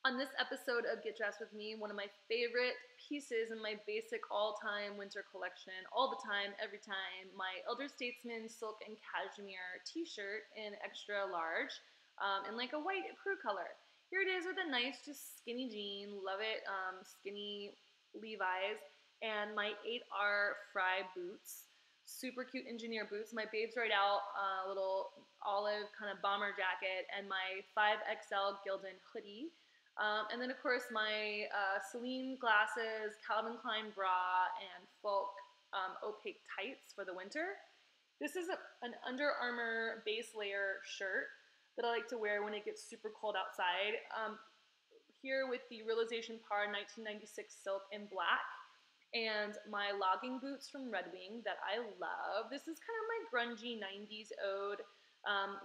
On this episode of Get Dressed With Me, one of my favorite pieces in my basic all-time winter collection, all the time, every time, my Elder Statesman silk and cashmere t-shirt in extra large, in like a white crew color. Here it is with a nice, just skinny jean, love it, skinny Levi's, and my 8R Fry boots. Super cute engineer boots. My Babes Right Out little olive kind of bomber jacket, and my 5XL Gildan hoodie. And then, of course, my Celine glasses, Calvin Klein bra, and Folk opaque tights for the winter. This is an Under Armour base layer shirt that I like to wear when it gets super cold outside. Here with the Realization Par 1996 silk in black, and my logging boots from Red Wing that I love. This is kind of my grungy 90s ode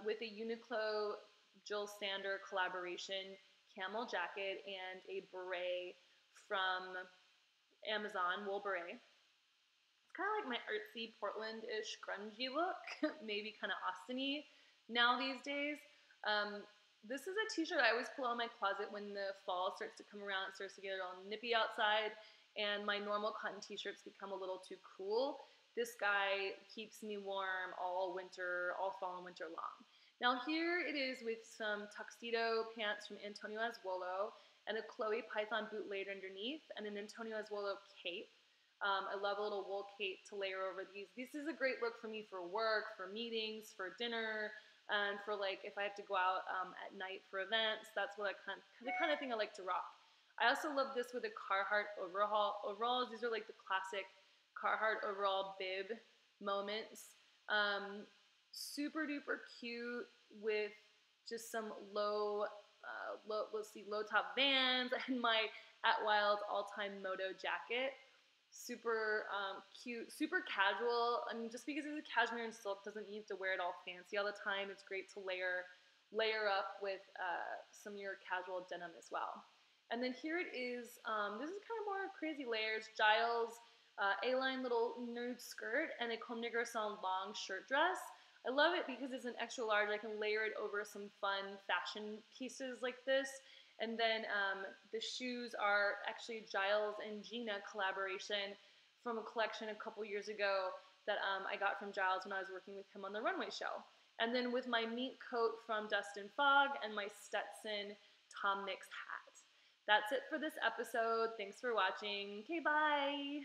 with a Uniqlo Jill Sander collaboration camel jacket and a beret from Amazon, wool beret. It's kind of like my artsy Portland-ish grungy look, maybe kind of Austin-y now these days. This is a t-shirt I always pull out of my closet when the fall starts to come around. It starts to get all nippy outside, and my normal cotton t-shirts become a little too cool. This guy keeps me warm all winter, all fall and winter long. Now here it is with some tuxedo pants from Antonio Azuolo and a Chloe Python boot layered underneath and an Antonio Azuolo cape. I love a little wool cape to layer over these. This is a great look for me for work, for meetings, for dinner, and for like if I have to go out at night for events. That's what the kind of thing I like to rock. I also love this with a Carhartt overalls. These are like the classic Carhartt overall bib moments. Super duper cute with just some low top Vans and my At Wild all-time moto jacket. Super cute, super casual. I mean, just because it's a cashmere and silk doesn't mean you have to wear it all fancy all the time. It's great to layer up with some of your casual denim as well. And then here it is. This is kind of more crazy layers. Giles A-line little nude skirt and a Comme des Garçons long shirt dress. I love it because it's an extra large. I can layer it over some fun fashion pieces like this. And then the shoes are actually Giles and Gina collaboration from a collection a couple years ago that I got from Giles when I was working with him on the runway show. And then with my mink coat from Dustin Fogg and my Stetson Tom Mix hat. That's it for this episode. Thanks for watching. Okay, bye.